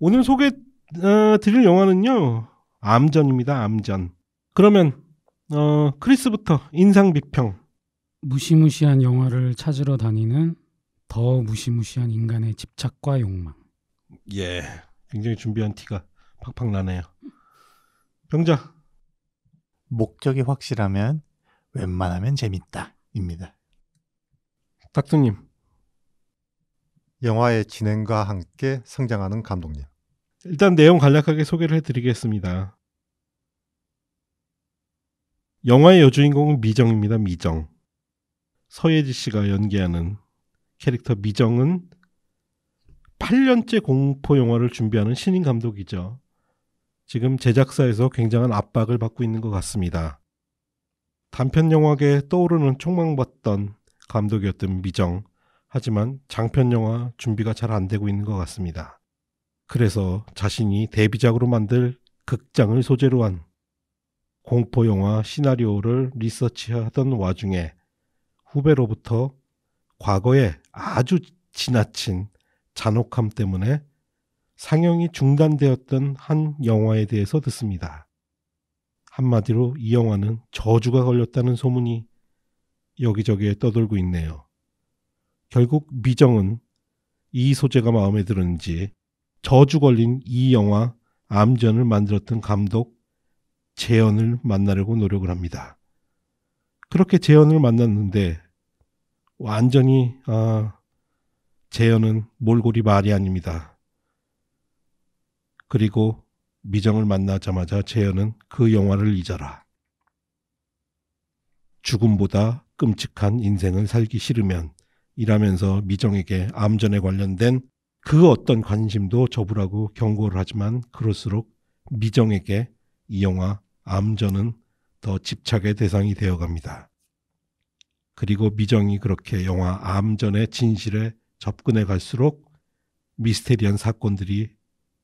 오늘 드릴 영화는요. 암전입니다. 암전. 그러면 크리스부터 인상 비평. 무시무시한 영화를 찾으러 다니는 더 무시무시한 인간의 집착과 욕망. 예, 굉장히 준비한 티가 팍팍 나네요. 병자. 목적이 확실하면 웬만하면 재밌다 입니다. 닥터님. 영화의 진행과 함께 성장하는 감독님. 일단 내용 간략하게 소개를 해드리겠습니다. 영화의 여주인공은 미정입니다. 미정. 서예지 씨가 연기하는 캐릭터 미정은 8년째 공포 영화를 준비하는 신인 감독이죠. 지금 제작사에서 굉장한 압박을 받고 있는 것 같습니다. 단편 영화계에 떠오르는 촉망받던 감독이었던 미정. 하지만 장편 영화 준비가 잘 안 되고 있는 것 같습니다. 그래서 자신이 데뷔작으로 만들 극장을 소재로 한 공포 영화 시나리오를 리서치하던 와중에 후배로부터 과거에 아주 지나친 잔혹함 때문에 상영이 중단되었던 한 영화에 대해서 듣습니다. 한마디로 이 영화는 저주가 걸렸다는 소문이 여기저기에 떠돌고 있네요. 결국 미정은 이 소재가 마음에 들었는지 저주 걸린 이 영화 암전을 만들었던 감독 재현을 만나려고 노력을 합니다. 그렇게 재현을 만났는데 완전히 재현은 몰골이 말이 아닙니다. 그리고 미정을 만나자마자 재현은 그 영화를 잊어라. 죽음보다 끔찍한 인생을 살기 싫으면 이라면서 미정에게 암전에 관련된 그 어떤 관심도 접으라고 경고를 하지만 그럴수록 미정에게 이 영화 암전은 더 집착의 대상이 되어갑니다. 그리고 미정이 그렇게 영화 암전의 진실에 접근해 갈수록 미스테리한 사건들이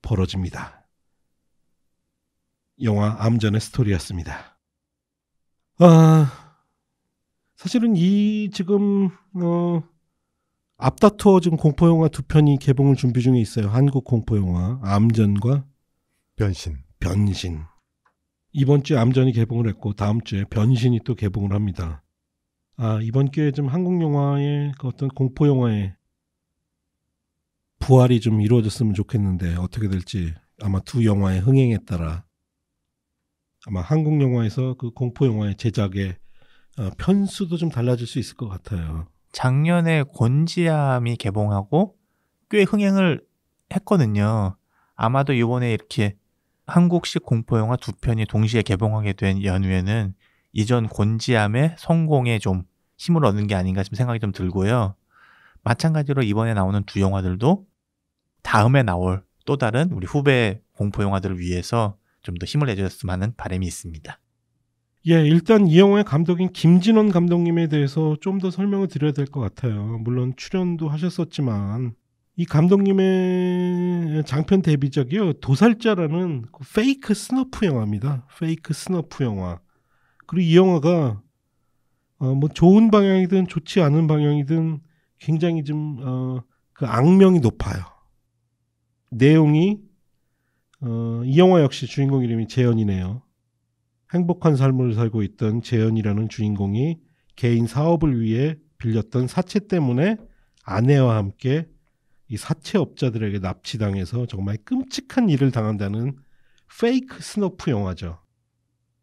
벌어집니다. 영화 암전의 스토리였습니다. 사실은 이 지금 앞다투어 지금 공포영화 2편이 개봉을 준비 중에 있어요. 한국 공포영화 암전과 변신. 이번 주에 암전이 개봉을 했고 다음 주에 변신이 또 개봉을 합니다. 이번 기회에 좀 한국 영화의 어떤 공포 영화의 부활이 좀 이루어졌으면 좋겠는데 어떻게 될지 아마 두 영화의 흥행에 따라 아마 한국 영화에서 그 공포 영화의 제작의 편수도 좀 달라질 수 있을 것 같아요. 작년에 곤지암이 개봉하고 꽤 흥행을 했거든요. 아마도 이번에 이렇게 한국식 공포영화 2편이 동시에 개봉하게 된 연후에는 이전 곤지암의 성공에 좀 힘을 얻는 게 아닌가 싶은 생각이 좀 들고요. 마찬가지로 이번에 나오는 두 영화들도 다음에 나올 또 다른 우리 후배 공포영화들을 위해서 좀 더 힘을 내줬으면 하는 바람이 있습니다. 예, 일단 이 영화의 감독인 김진원 감독님에 대해서 좀 더 설명을 드려야 될 것 같아요. 물론 출연도 하셨었지만 이 감독님의 장편 데뷔작이요. 도살자라는 페이크 스너프 영화입니다. 페이크 스너프 영화. 그리고 이 영화가 뭐 좋은 방향이든 좋지 않은 방향이든 굉장히 좀 그 악명이 높아요. 내용이 이 영화 역시 주인공 이름이 재현이네요. 행복한 삶을 살고 있던 재현이라는 주인공이 개인 사업을 위해 빌렸던 사채 때문에 아내와 함께 이 사채업자들에게 납치당해서 정말 끔찍한 일을 당한다는 페이크 스너프 영화죠.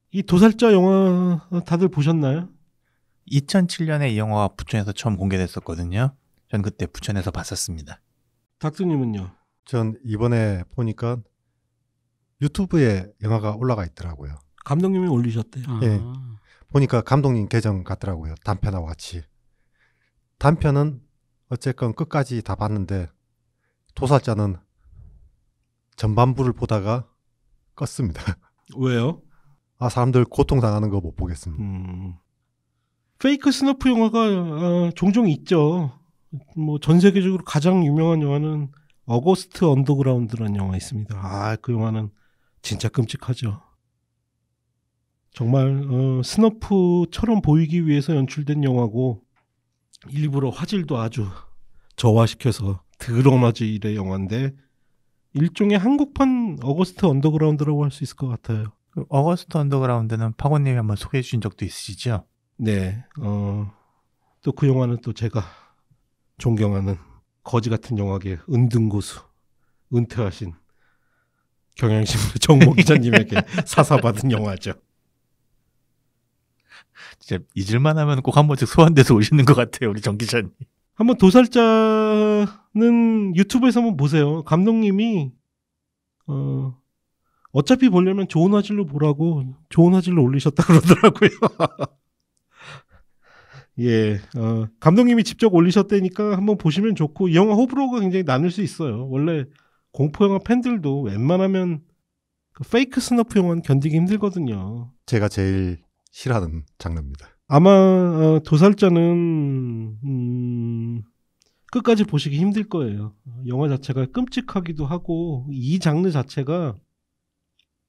이 도살자 영화 다들 보셨나요? 2007년에 이 영화가 부천에서 처음 공개됐었거든요. 전 그때 부천에서 봤었습니다. 닥터님은요? 전 이번에 보니까 유튜브에 영화가 올라가 있더라고요. 감독님이 올리셨대요. 예. 보니까 감독님 계정 같더라고요. 단편하고 같이. 단편은 어쨌건 끝까지 다 봤는데 도살자는 전반부를 보다가 껐습니다. 왜요? 사람들 고통당하는 거 못 보겠습니다. 페이크 스너프 영화가 종종 있죠. 뭐 전 세계적으로 가장 유명한 영화는 어거스트 언더그라운드라는 영화 있습니다. 그 영화는 진짜 끔찍하죠. 정말 스너프처럼 보이기 위해서 연출된 영화고 일부러 화질도 아주 저하시켜서 드러마질의 영화인데 일종의 한국판 어거스트 언더그라운드라고 할 수 있을 것 같아요. 그 어거스트 언더그라운드는 파고님이 한번 소개해 주신 적도 있으시죠? 네. 또 그 영화는 또 제가 존경하는 거지 같은 영화계 은둔고수 은퇴하신 경향신문 정모 기자님에게 사사받은 영화죠. 진짜 잊을만 하면 꼭 한 번씩 소환돼서 오시는 것 같아요, 우리 정 기자님. 한번 도살자는 유튜브에서 한번 보세요. 감독님이 어차피 보려면 좋은 화질로 보라고 좋은 화질로 올리셨다 그러더라고요. 예, 감독님이 직접 올리셨다니까 한번 보시면 좋고 이 영화 호불호가 굉장히 나눌 수 있어요. 원래 공포영화 팬들도 웬만하면 그 페이크 스너프 영화는 견디기 힘들거든요. 제가 제일 싫어하는 장르입니다. 아마 도살자는 끝까지 보시기 힘들 거예요. 영화 자체가 끔찍하기도 하고 이 장르 자체가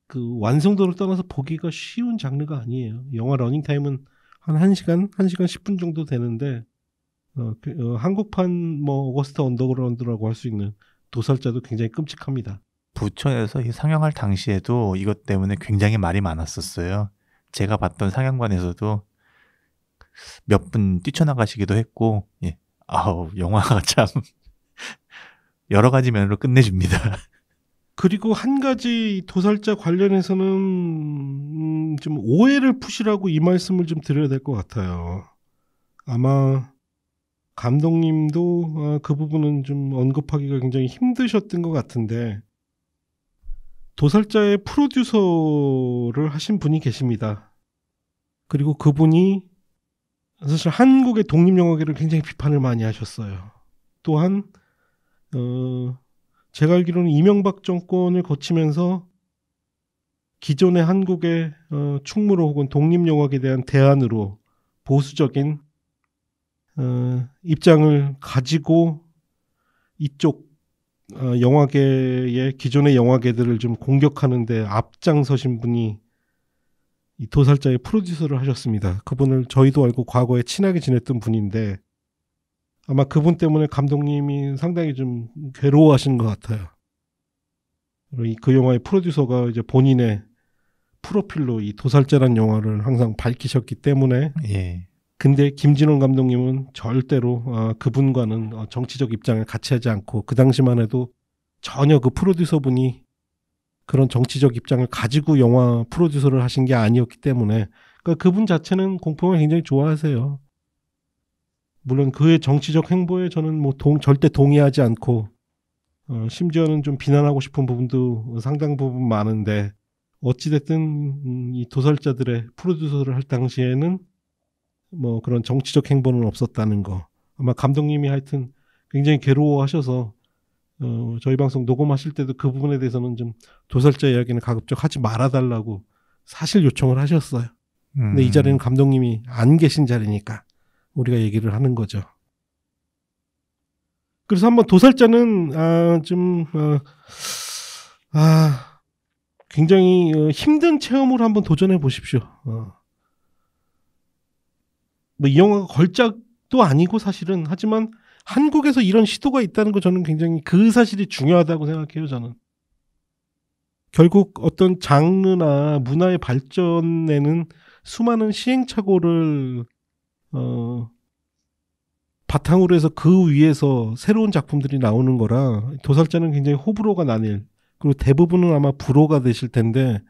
그 완성도를 떠나서 보기가 쉬운 장르가 아니에요. 영화 러닝타임은 한 1시간 10분 정도 되는데 한국판 뭐 어거스트 언더그라운드라고 할 수 있는 도살자도 굉장히 끔찍합니다. 부천에서 이 상영할 당시에도 이것 때문에 굉장히 말이 많았었어요. 제가 봤던 상영관에서도 몇 분 뛰쳐나가시기도 했고, 예. 아우, 영화가 참 여러 가지 면으로 끝내줍니다. 그리고 한 가지 도살자 관련해서는 좀 오해를 푸시라고 이 말씀을 좀 드려야 될 것 같아요. 아마 감독님도 그 부분은 좀 언급하기가 굉장히 힘드셨던 것 같은데 도살자의 프로듀서를 하신 분이 계십니다. 그리고 그분이 사실 한국의 독립영화계를 굉장히 비판을 많이 하셨어요. 또한 제가 알기로는 이명박 정권을 거치면서 기존의 한국의 충무로 혹은 독립영화계에 대한 대안으로 보수적인 입장을 가지고 이쪽 영화계의 기존의 영화계들을 좀 공격하는데 앞장서신 분이 이 도살자의 프로듀서를 하셨습니다. 그분을 저희도 알고 과거에 친하게 지냈던 분인데 아마 그분 때문에 감독님이 상당히 좀 괴로워하신 것 같아요. 그 영화의 프로듀서가 이제 본인의 프로필로 이 도살자란 영화를 항상 밝히셨기 때문에 예. 근데 김진원 감독님은 절대로 그분과는 정치적 입장을 같이 하지 않고 그 당시만 해도 전혀 그 프로듀서 분이 그런 정치적 입장을 가지고 영화 프로듀서를 하신 게 아니었기 때문에 그러니까 그분 자체는 공포영화 굉장히 좋아하세요. 물론 그의 정치적 행보에 저는 뭐 절대 동의하지 않고 심지어는 좀 비난하고 싶은 부분도 상당 부분 많은데 어찌됐든 이 도살자들의 프로듀서를 할 당시에는 뭐 그런 정치적 행보는 없었다는 거. 아마 감독님이 하여튼 굉장히 괴로워하셔서 저희 방송 녹음하실 때도 그 부분에 대해서는 좀 도살자 이야기는 가급적 하지 말아달라고 사실 요청을 하셨어요. 근데 이 자리는 감독님이 안 계신 자리니까 우리가 얘기를 하는 거죠. 그래서 한번 도살자는 굉장히 힘든 체험으로 한번 도전해 보십시오. 뭐 이 영화가 걸작도 아니고 사실은 하지만 한국에서 이런 시도가 있다는 거 저는 굉장히 그 사실이 중요하다고 생각해요. 저는 결국 어떤 장르나 문화의 발전에는 수많은 시행착오를 바탕으로 해서 그 위에서 새로운 작품들이 나오는 거라 도살자는 굉장히 호불호가 나뉠 그리고 대부분은 아마 불호가 되실 텐데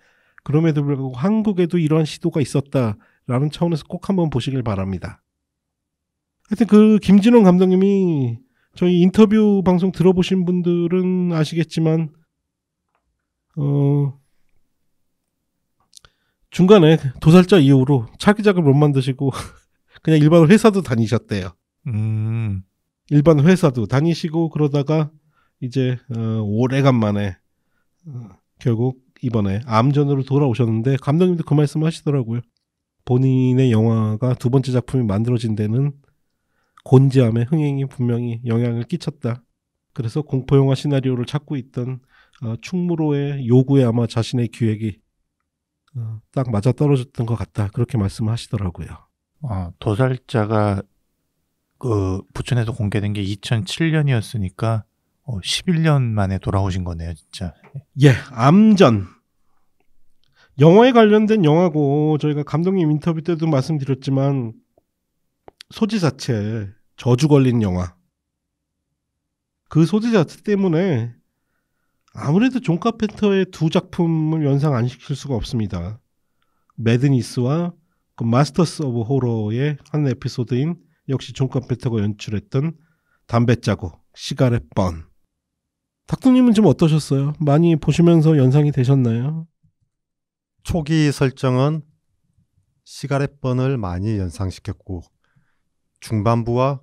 그럼에도 불구하고 한국에도 이러한 시도가 있었다라는 차원에서 꼭 한번 보시길 바랍니다. 하여튼 그 김진원 감독님이 저희 인터뷰 방송 들어보신 분들은 아시겠지만 중간에 도살자 이후로 차기작을 못 만드시고 그냥 일반 회사도 다니셨대요. 일반 회사도 다니시고 그러다가 이제 오래간만에 결국 이번에 암전으로 돌아오셨는데 감독님도 그 말씀 하시더라고요. 본인의 영화가 두 번째 작품이 만들어진 데는 곤지암의 흥행이 분명히 영향을 끼쳤다. 그래서 공포영화 시나리오를 찾고 있던 충무로의 요구에 아마 자신의 기획이 딱 맞아떨어졌던 것 같다. 그렇게 말씀하시더라고요. 도살자가 그 부천에서 공개된 게 2007년이었으니까 11년 만에 돌아오신 거네요, 진짜. 예, 암전. 영화에 관련된 영화고 저희가 감독님 인터뷰 때도 말씀드렸지만 소재 자체 저주 걸린 영화. 그 소재 자체 때문에 아무래도 존 카펜터의 두 작품을 연상 안 시킬 수가 없습니다. 매드니스와 그 마스터스 오브 호러의 한 에피소드인 역시 존 카펜터가 연출했던 담배 자국, 시가렛 번. 닥터님은 좀 어떠셨어요? 많이 보시면서 연상이 되셨나요? 초기 설정은 시가렛 번을 많이 연상시켰고 중반부와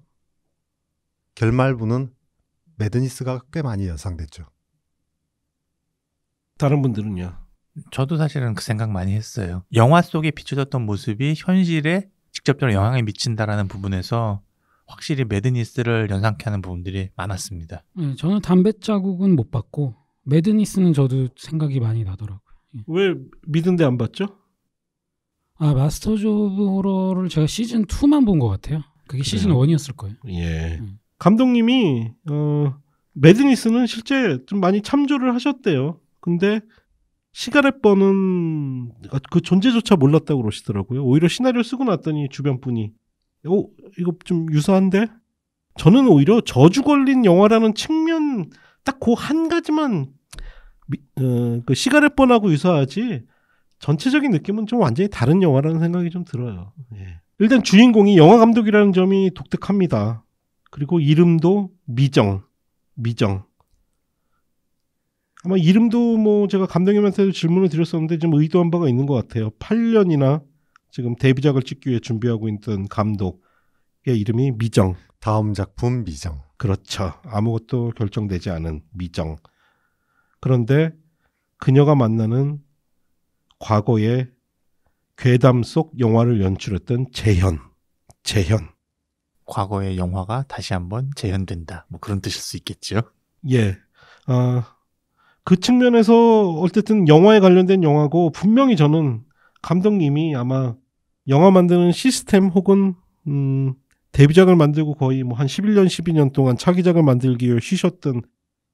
결말부는 매드니스가 꽤 많이 연상됐죠. 다른 분들은요? 저도 사실은 그 생각 많이 했어요. 영화 속에 비춰졌던 모습이 현실에 직접적으로 영향을 미친다라는 부분에서 확실히 매드니스를 연상케 하는 부분들이 많았습니다. 네, 저는 담배 자국은 못 봤고 매드니스는 저도 생각이 많이 나더라고요. 왜 믿은데 안 봤죠? 마스터즈 오브 호러를 제가 시즌 2만 본 것 같아요. 그게 시즌 그래요? 1이었을 거예요. 예. 감독님이 매드니스는 실제 좀 많이 참조를 하셨대요. 근데 시가렛 번은 그 존재조차 몰랐다고 그러시더라고요. 오히려 시나리오 쓰고 났더니 주변 분이 이거 좀 유사한데? 저는 오히려 저주 걸린 영화라는 측면 딱 그 한 가지만 그 시가렛 번하고 유사하지 전체적인 느낌은 좀 완전히 다른 영화라는 생각이 좀 들어요. 예. 일단 주인공이 영화 감독이라는 점이 독특합니다. 그리고 이름도 미정. 아마 이름도 뭐 제가 감독님한테도 질문을 드렸었는데 좀 의도한 바가 있는 것 같아요. 8년이나 지금 데뷔작을 찍기 위해 준비하고 있던 감독의 이름이 미정. 다음 작품 미정. 그렇죠. 아무것도 결정되지 않은 미정. 그런데 그녀가 만나는 과거의 괴담 속 영화를 연출했던 재현. 과거의 영화가 다시 한번 재현된다. 뭐 그런 뜻일 수 있겠죠. 예. 그 측면에서 어쨌든 영화에 관련된 영화고 분명히 저는 감독님이 아마 영화 만드는 시스템 혹은 데뷔작을 만들고 거의 뭐 한 11년, 12년 동안 차기작을 만들기 위해 쉬셨던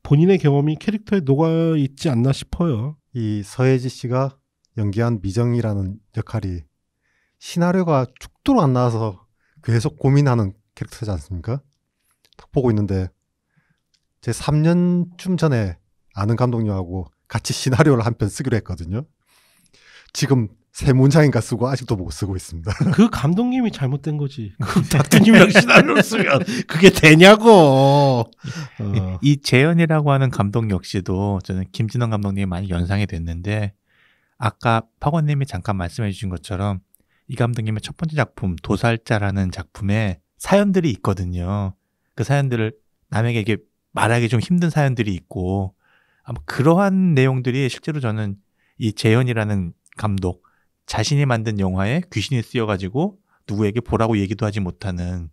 본인의 경험이 캐릭터에 녹아있지 않나 싶어요. 이 서예지 씨가 연기한 미정이라는 역할이 시나리오가 죽도록 안 나와서 계속 고민하는 캐릭터지 않습니까? 딱 보고 있는데 제 3년쯤 전에 아는 감독님하고 같이 시나리오를 한 편 쓰기로 했거든요. 지금 3문장인가 쓰고 아직도 못 쓰고 있습니다. 그 감독님이 잘못된 거지. 그 닥터님이랑 시나리오를 쓰면 그게 되냐고. 이 재현이라고 하는 감독 역시도 저는 김진원 감독님이 많이 연상이 됐는데 아까 파고님이 잠깐 말씀해 주신 것처럼 이 감독님의 첫 번째 작품 도살자라는 작품에 사연들이 있거든요. 그 사연들을 남에게 이게 말하기 좀 힘든 사연들이 있고 아마 그러한 내용들이 실제로 저는 이 재현이라는 감독 자신이 만든 영화에 귀신이 쓰여가지고 누구에게 보라고 얘기도 하지 못하는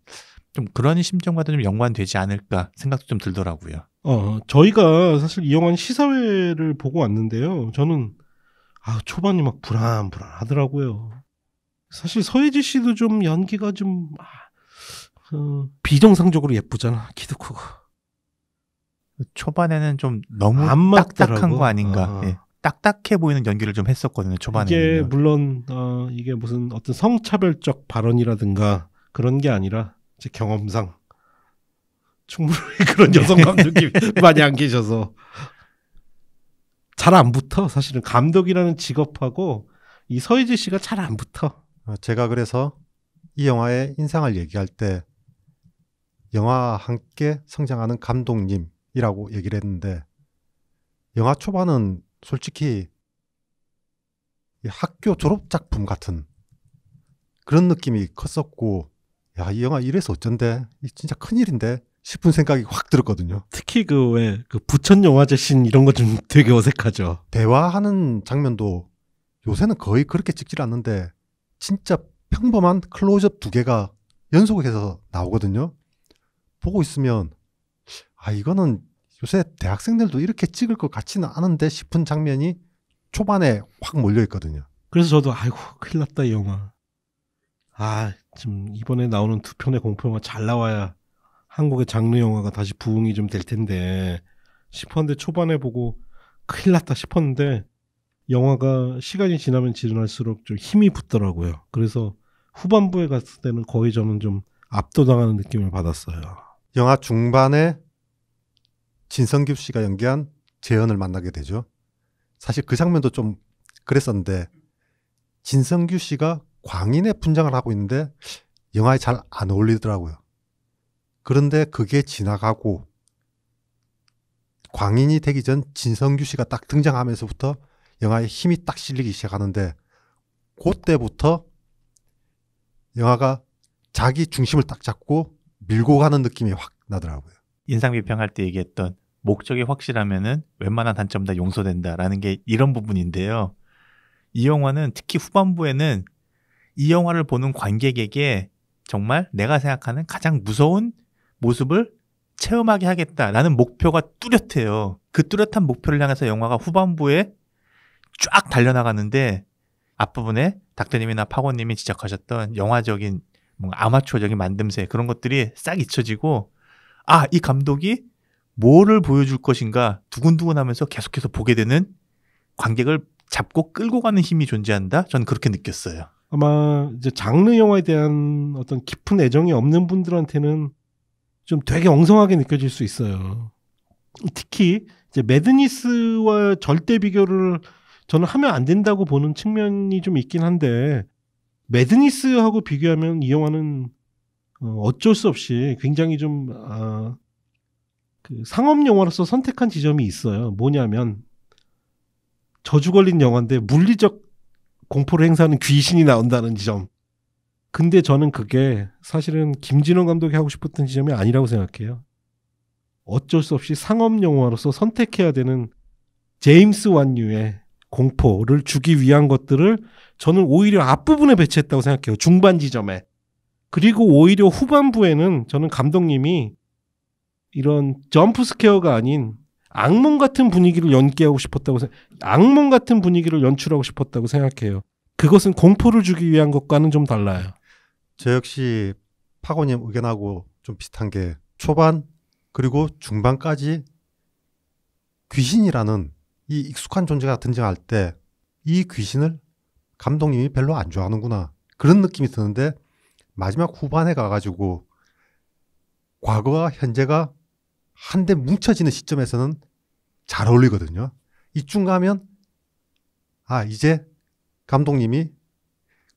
좀 그런 심정과도 좀 연관되지 않을까 생각도 좀 들더라고요. 저희가 사실 이 영화는 시사회를 보고 왔는데요. 저는 초반이 막 불안하더라고요. 사실 서예지 씨도 좀 연기가 좀 비정상적으로 예쁘잖아. 키도 크고. 초반에는 좀 너무 안 맞더라고. 딱딱한 거 아닌가. 예. 딱딱해 보이는 연기를 좀 했었거든요. 초반에. 이게 물론 이게 무슨 어떤 성차별적 발언이라든가 그런 게 아니라 제 경험상 충분히 그런 여성 감독이 많이 안 계셔서 잘 안 붙어. 사실은 감독이라는 직업하고 이 서예지 씨가 잘 안 붙어. 제가 그래서 이 영화의 인상을 얘기할 때 영화와 함께 성장하는 감독님이라고 얘기를 했는데 영화 초반은 솔직히 학교 졸업 작품 같은 그런 느낌이 컸었고 이 영화 이래서 어쩐데 진짜 큰일인데 싶은 생각이 확 들었거든요. 특히 그 부천 영화제 씬 이런 거 좀 되게 어색하죠. 대화하는 장면도 요새는 거의 그렇게 찍질 않는데 진짜 평범한 클로즈업 2개가 연속해서 나오거든요. 보고 있으면 이거는 요새 대학생들도 이렇게 찍을 것 같지는 않은데 싶은 장면이 초반에 확 몰려있거든요. 그래서 저도 큰일 났다 이 영화. 지금 이번에 나오는 2편의 공포 영화 잘 나와야 한국의 장르 영화가 다시 부흥이 좀 될 텐데 싶었는데 초반에 보고 큰일 났다 싶었는데 영화가 시간이 지나면 지날수록 좀 힘이 붙더라고요. 그래서 후반부에 갔을 때는 거의 저는 좀 압도당하는 느낌을 받았어요. 영화 중반에 진성규 씨가 연기한 재현을 만나게 되죠. 사실 그 장면도 좀 그랬었는데 진성규 씨가 광인의 분장을 하고 있는데 영화에 잘 안 어울리더라고요. 그런데 그게 지나가고 광인이 되기 전 진성규 씨가 딱 등장하면서부터 영화에 힘이 딱 실리기 시작하는데 그때부터 영화가 자기 중심을 딱 잡고 밀고 가는 느낌이 확 나더라고요. 인상 비평할 때 얘기했던 목적이 확실하면은 웬만한 단점 다 용서된다라는 게 이런 부분인데요. 이 영화는 특히 후반부에는 이 영화를 보는 관객에게 정말 내가 생각하는 가장 무서운 모습을 체험하게 하겠다라는 목표가 뚜렷해요. 그 뚜렷한 목표를 향해서 영화가 후반부에 쫙 달려나가는데 앞부분에 닥터님이나 파고님이 지적하셨던 영화적인 뭔가 아마추어적인 만듦새 그런 것들이 싹 잊혀지고 이 감독이 뭐를 보여줄 것인가 두근두근하면서 계속해서 보게 되는 관객을 잡고 끌고 가는 힘이 존재한다? 저는 그렇게 느꼈어요. 아마 이제 장르 영화에 대한 어떤 깊은 애정이 없는 분들한테는 좀 되게 엉성하게 느껴질 수 있어요. 특히 이제 매드니스와 절대 비교를 저는 하면 안 된다고 보는 측면이 좀 있긴 한데 매드니스하고 비교하면 이 영화는 어쩔 수 없이 굉장히 좀 그 상업 영화로서 선택한 지점이 있어요. 뭐냐면 저주 걸린 영화인데 물리적 공포를 행사하는 귀신이 나온다는 지점. 근데 저는 그게 사실은 김진원 감독이 하고 싶었던 지점이 아니라고 생각해요. 어쩔 수 없이 상업 영화로서 선택해야 되는 제임스 완류의 공포를 주기 위한 것들을 저는 오히려 앞부분에 배치했다고 생각해요. 중반 지점에. 그리고 오히려 후반부에는 저는 감독님이 이런 점프 스퀘어가 아닌 악몽 같은 분위기를 연기하고 싶었다고 악몽 같은 분위기를 연출하고 싶었다고 생각해요. 그것은 공포를 주기 위한 것과는 좀 달라요. 저 역시 파고님 의견하고 좀 비슷한 게 초반 그리고 중반까지 귀신이라는 이 익숙한 존재가 등장할 때 이 귀신을 감독님이 별로 안 좋아하는구나 그런 느낌이 드는데 마지막 후반에 가가지고 과거와 현재가 한데 뭉쳐지는 시점에서는 잘 어울리거든요. 이쯤 가면 이제 감독님이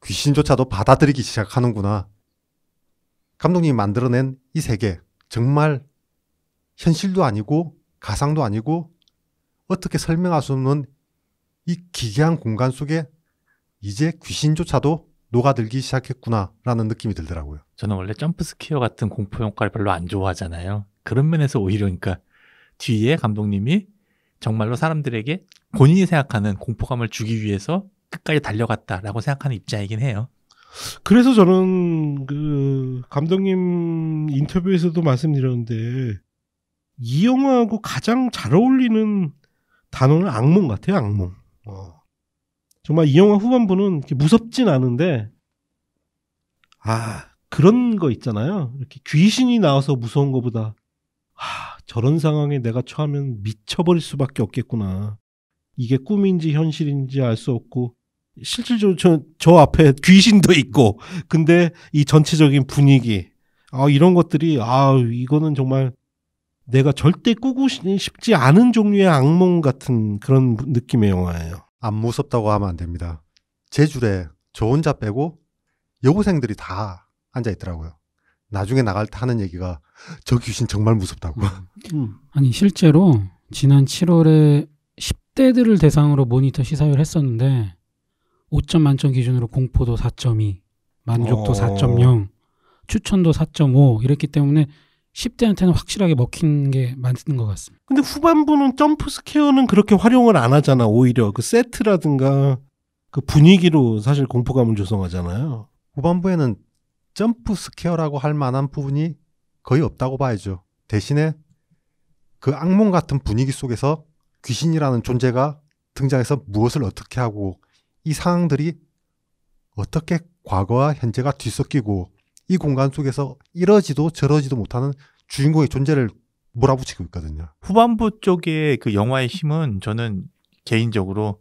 귀신조차도 받아들이기 시작하는구나. 감독님이 만들어낸 이 세계 정말 현실도 아니고 가상도 아니고 어떻게 설명할 수 없는 이 기괴한 공간 속에 이제 귀신조차도 녹아들기 시작했구나라는 느낌이 들더라고요. 저는 원래 점프 스퀘어 같은 공포 영화를 별로 안 좋아하잖아요. 그런 면에서 오히려 그러니까 뒤에 감독님이 정말로 사람들에게 본인이 생각하는 공포감을 주기 위해서 끝까지 달려갔다라고 생각하는 입장이긴 해요. 그래서 저는 그 감독님 인터뷰에서도 말씀드렸는데 이 영화하고 가장 잘 어울리는 단어는 악몽 같아요. 악몽. 정말 이 영화 후반부는 이렇게 무섭진 않은데 그런 거 있잖아요. 이렇게 귀신이 나와서 무서운 것보다 저런 상황에 내가 처하면 미쳐버릴 수밖에 없겠구나. 이게 꿈인지 현실인지 알 수 없고 실질적으로 저 앞에 귀신도 있고 근데 이 전체적인 분위기 이런 것들이 이거는 정말 내가 절대 꾸고 싶지 않은 종류의 악몽 같은 그런 느낌의 영화예요. 안 무섭다고 하면 안 됩니다. 제 줄에 저 혼자 빼고 여고생들이 다 앉아있더라고요. 나중에 나갈 때 하는 얘기가 저 귀신 정말 무섭다고. 아니 실제로 지난 7월에 10대들을 대상으로 모니터 시사회를 했었는데 5점 만점 기준으로 공포도 4.2, 만족도 4.0, 추천도 4.5 이랬기 때문에 10대한테는 확실하게 먹힌 게 맞는 것 같습니다. 근데 후반부는 점프 스퀘어는 그렇게 활용을 안 하잖아. 오히려 그 세트라든가 그 분위기로 사실 공포감을 조성하잖아요. 후반부에는 점프 스퀘어라고 할 만한 부분이 거의 없다고 봐야죠. 대신에 그 악몽 같은 분위기 속에서 귀신이라는 존재가 등장해서 무엇을 어떻게 하고 이 상황들이 어떻게 과거와 현재가 뒤섞이고 이 공간 속에서 이러지도 저러지도 못하는 주인공의 존재를 몰아붙이고 있거든요. 후반부 쪽에 그 영화의 힘은 저는 개인적으로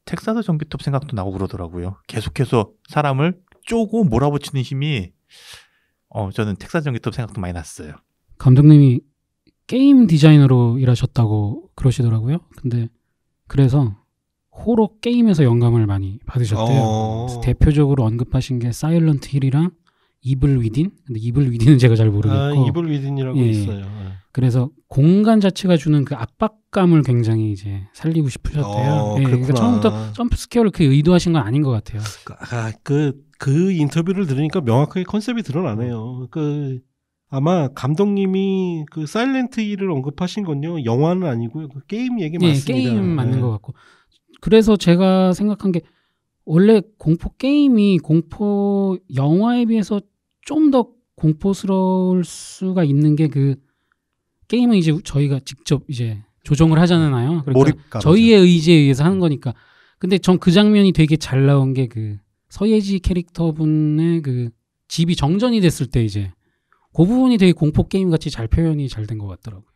텍사스 전기톱 생각도 나고 그러더라고요. 계속해서 사람을 쪼고 몰아붙이는 힘이 저는 텍사스 전기톱 생각도 많이 났어요. 감독님이 게임 디자이너로 일하셨다고 그러시더라고요. 근데 그래서 호러 게임에서 영감을 많이 받으셨대요. 그래서 대표적으로 언급하신 게 사일런트 힐이랑 이블 위딘. 근데 이블 위딘은 제가 잘 모르겠고. 이블 위딘이라고 예. 있어요. 그래서 공간 자체가 주는 그 압박감을 굉장히 이제 살리고 싶으셨대요. 예, 그러니까 처음부터 점프 스퀘어를 그렇게 의도하신 건 아닌 것 같아요. 그 인터뷰를 들으니까 명확하게 컨셉이 드러나네요. 아마 감독님이 그 사일렌트 힐을 언급하신 건요, 영화는 아니고요, 그 게임 얘기 맞습니다. 게임 맞는 것 같고. 그래서 제가 생각한 게 원래 공포 게임이 공포 영화에 비해서 좀 더 공포스러울 수가 있는 게 그 게임은 이제 저희가 직접 이제 조종을 하잖아요. 그러니까 몰입감. 저희의 의지에 의해서 하는 거니까. 근데 전 그 장면이 되게 잘 나온 게 그 서예지 캐릭터분의 그 집이 정전이 됐을 때 이제 그 부분이 되게 공포 게임 같이 잘 표현이 잘 된 것 같더라고요.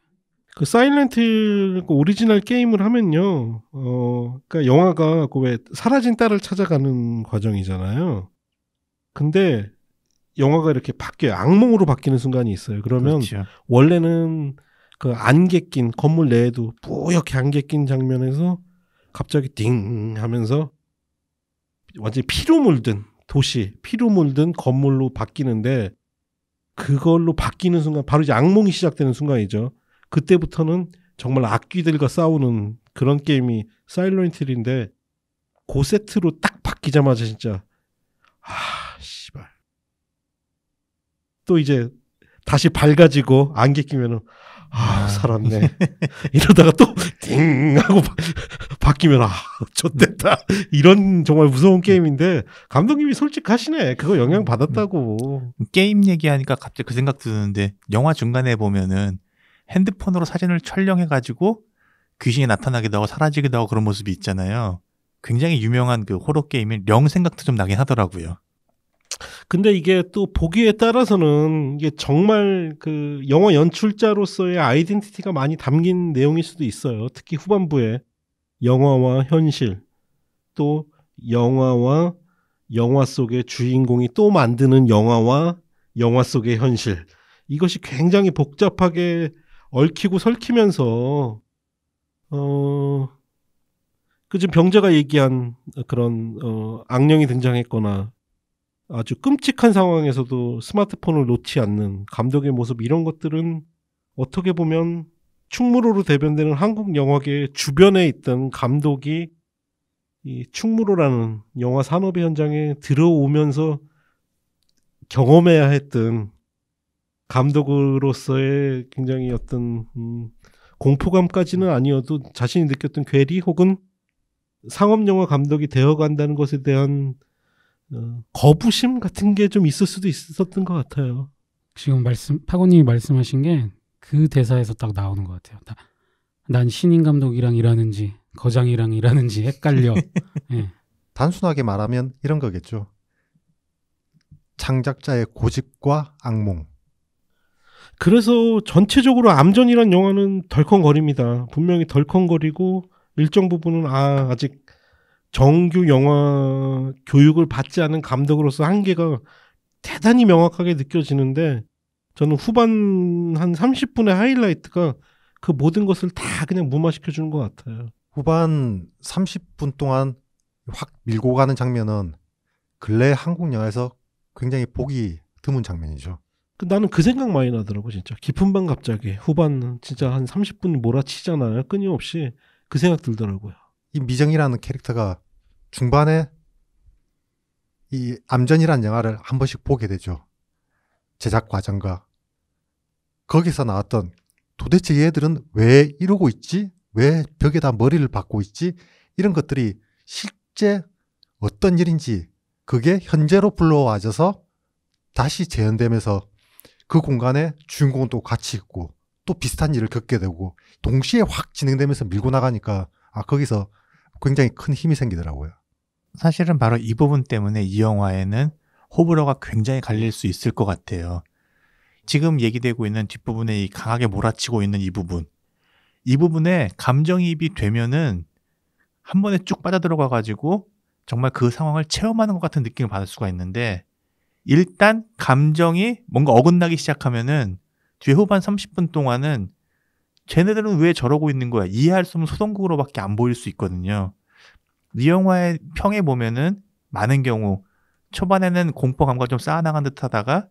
그 사일렌트 힐 오리지널 게임을 하면요, 그러니까 영화가 그 왜 사라진 딸을 찾아가는 과정이잖아요. 근데 영화가 이렇게 바뀌어요. 악몽으로 바뀌는 순간이 있어요. 그러면 그렇죠. 원래는 그 안개 낀 건물 내에도 뿌옇게 안개 낀 장면에서 갑자기 띵 하면서 완전히 피로 물든 도시, 피로 물든 건물로 바뀌는데, 그걸로 바뀌는 순간 바로 이제 악몽이 시작되는 순간이죠. 그때부터는 정말 악귀들과 싸우는 그런 게임이 사일런트 힐인데, 그 세트로 딱 바뀌자마자 진짜 씨발, 또 이제 다시 밝아지고 안개 끼면은 살았네 이러다가 또 띵 하고 바뀌면 좆됐다, 이런 정말 무서운 게임인데 감독님이 솔직하시네. 그거 영향 받았다고. 게임 얘기하니까 갑자기 그 생각 드는데, 영화 중간에 보면은 핸드폰으로 사진을 촬영해가지고 귀신이 나타나기도 하고 사라지기도 하고 그런 모습이 있잖아요. 굉장히 유명한 그 호러 게임인 령 생각도 좀 나긴 하더라고요. 근데 이게 또 보기에 따라서는 이게 정말 그 영화 연출자로서의 아이덴티티가 많이 담긴 내용일 수도 있어요. 특히 후반부에 영화와 현실, 또 영화와 영화 속의 주인공이 또 만드는 영화와 영화 속의 현실, 이것이 굉장히 복잡하게 얽히고 설키면서 지금 병자가 얘기한 그런 악령이 등장했거나 아주 끔찍한 상황에서도 스마트폰을 놓지 않는 감독의 모습, 이런 것들은 어떻게 보면 충무로로 대변되는 한국 영화계 주변에 있던 감독이 이 충무로라는 영화 산업의 현장에 들어오면서 경험해야 했던 감독으로서의 굉장히 어떤 공포감까지는 아니어도 자신이 느꼈던 괴리, 혹은 상업영화 감독이 되어간다는 것에 대한 거부심 같은 게 좀 있을 수도 있었던 것 같아요. 지금 파고님이 말씀하신 게 그 대사에서 딱 나오는 것 같아요. 난 신인 감독이랑 일하는지 거장이랑 일하는지 헷갈려. 예. 단순하게 말하면 이런 거겠죠. 창작자의 고집과 악몽. 그래서 전체적으로 암전이란 영화는 덜컹거립니다. 분명히 덜컹거리고 일정 부분은 아직 정규 영화 교육을 받지 않은 감독으로서 한계가 대단히 명확하게 느껴지는데, 저는 후반 한 30분의 하이라이트가 그 모든 것을 다 그냥 무마시켜주는 것 같아요. 후반 30분 동안 확 밀고 가는 장면은 근래 한국 영화에서 굉장히 보기 드문 장면이죠. 나는 그 생각 많이 나더라고, 진짜. 깊은 밤 갑자기 후반 진짜 한 30분 몰아치잖아요. 끊임없이. 그 생각 들더라고요. 이 미정이라는 캐릭터가 중반에 이 암전이라는 영화를 한 번씩 보게 되죠. 제작 과정과 거기서 나왔던 도대체 얘들은 왜 이러고 있지? 왜 벽에다 머리를 박고 있지? 이런 것들이 실제 어떤 일인지 그게 현재로 불러와져서 다시 재현되면서 그 공간에 주인공도 같이 있고 또 비슷한 일을 겪게 되고 동시에 확 진행되면서 밀고 나가니까 거기서 굉장히 큰 힘이 생기더라고요. 사실은 바로 이 부분 때문에 이 영화에는 호불호가 굉장히 갈릴 수 있을 것 같아요. 지금 얘기되고 있는 뒷부분에 이 강하게 몰아치고 있는 이 부분에 감정이입이 되면은 한 번에 쭉 빠져들어가 가지고 정말 그 상황을 체험하는 것 같은 느낌을 받을 수가 있는데, 일단 감정이 뭔가 어긋나기 시작하면은 뒤에 후반 30분 동안은 쟤네들은 왜 저러고 있는 거야, 이해할 수 없는 소동극으로밖에 안 보일 수 있거든요. 이 영화의 평에 보면은 많은 경우 초반에는 공포감과 좀 쌓아나간 듯 하다가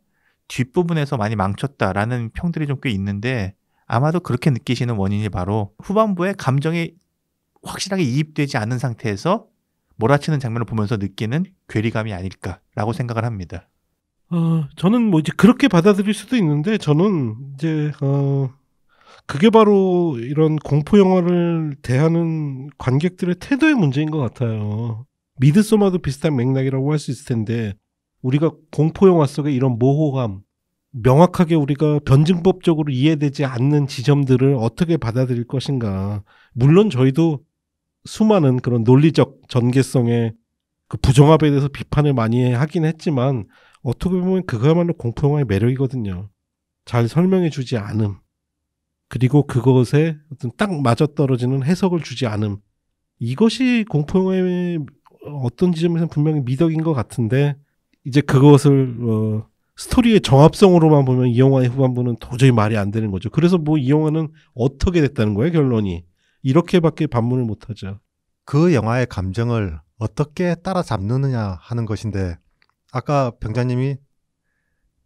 뒷부분에서 많이 망쳤다라는 평들이 좀 꽤 있는데, 아마도 그렇게 느끼시는 원인이 바로 후반부에 감정이 확실하게 이입되지 않은 상태에서 몰아치는 장면을 보면서 느끼는 괴리감이 아닐까라고 생각을 합니다. 저는 뭐 이제 그렇게 받아들일 수도 있는데, 저는 이제 그게 바로 이런 공포 영화를 대하는 관객들의 태도의 문제인 것 같아요. 미드소마도 비슷한 맥락이라고 할 수 있을 텐데, 우리가 공포 영화 속에 이런 모호감, 명확하게 우리가 변증법적으로 이해되지 않는 지점들을 어떻게 받아들일 것인가. 물론 저희도 수많은 그런 논리적 전개성의 그 부정합에 대해서 비판을 많이 하긴 했지만, 어떻게 보면 그거야말로 공포 영화의 매력이거든요. 잘 설명해 주지 않음, 그리고 그것에 어떤 딱 맞아떨어지는 해석을 주지 않음, 이것이 공포 영화의 어떤 지점에서는 분명히 미덕인 것 같은데, 이제 그것을 스토리의 정합성으로만 보면 이 영화의 후반부는 도저히 말이 안 되는 거죠. 그래서 뭐 이 영화는 어떻게 됐다는 거예요, 결론이. 이렇게밖에 반문을 못하죠. 그 영화의 감정을 어떻게 따라잡느냐 하는 것인데, 아까 병자님이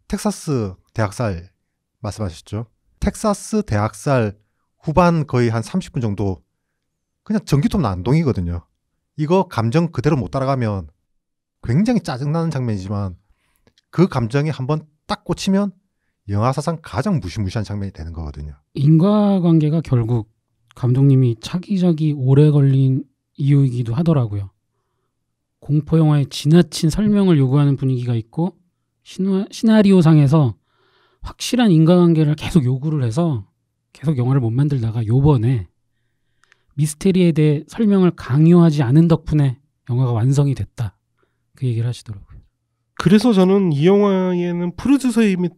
텍사스 대학살 말씀하셨죠. 텍사스 대학살 후반 거의 한 30분 정도 그냥 전기톱 난동이거든요. 이거 감정 그대로 못 따라가면 굉장히 짜증나는 장면이지만, 그 감정이 한번 딱 꽂히면 영화사상 가장 무시무시한 장면이 되는 거거든요. 인과관계가 결국 감독님이 차기작이 오래 걸린 이유이기도 하더라고요. 공포영화의 지나친 설명을 요구하는 분위기가 있고, 시나리오상에서 확실한 인과관계를 계속 요구를 해서 계속 영화를 못 만들다가 요번에 미스테리에 대해 설명을 강요하지 않은 덕분에 영화가 완성이 됐다, 그 얘기를 하시더라고요. 그래서 저는 이 영화에는 프로듀서의 힘이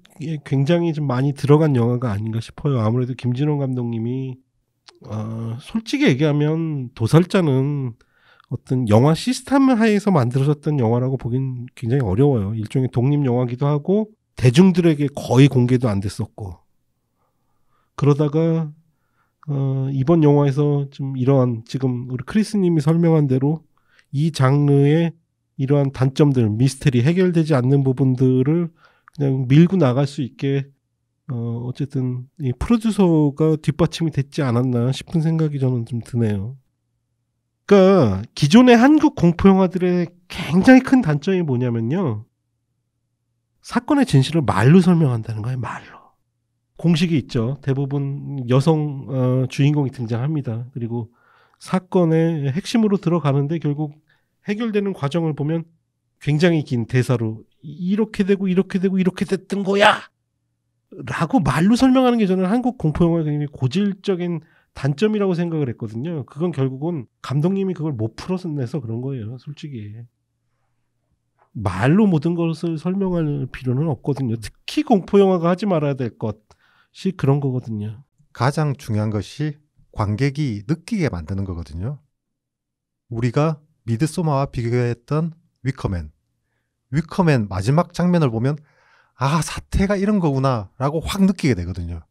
굉장히 좀 많이 들어간 영화가 아닌가 싶어요. 아무래도 김진원 감독님이 솔직히 얘기하면 도살자는 어떤 영화 시스템 하에서 만들어졌던 영화라고 보긴 굉장히 어려워요. 일종의 독립 영화기도 하고 대중들에게 거의 공개도 안 됐었고, 그러다가 이번 영화에서 좀 이러한 지금 우리 크리스님이 설명한 대로 이 장르의 이러한 단점들, 미스테리, 해결되지 않는 부분들을 그냥 밀고 나갈 수 있게 어쨌든 이 프로듀서가 뒷받침이 됐지 않았나 싶은 생각이 저는 좀 드네요. 그러니까 기존의 한국 공포 영화들의 굉장히 큰 단점이 뭐냐면요, 사건의 진실을 말로 설명한다는 거예요. 말로. 공식이 있죠. 대부분 여성 주인공이 등장합니다. 그리고 사건의 핵심으로 들어가는데 결국 해결되는 과정을 보면 굉장히 긴 대사로 이렇게 되고 이렇게 되고 이렇게 됐던 거야 라고 말로 설명하는 게 저는 한국 공포영화의 굉장히 고질적인 단점이라고 생각을 했거든요. 그건 결국은 감독님이 그걸 못 풀어내서 그런 거예요. 솔직히 말로 모든 것을 설명할 필요는 없거든요. 특히 공포영화가 하지 말아야 될 것이 그런 거거든요. 가장 중요한 것이 관객이 느끼게 만드는 거거든요. 우리가 미드소마와 비교했던 위커맨 마지막 장면을 보면 아, 사태가 이런 거구나 라고 확 느끼게 되거든요.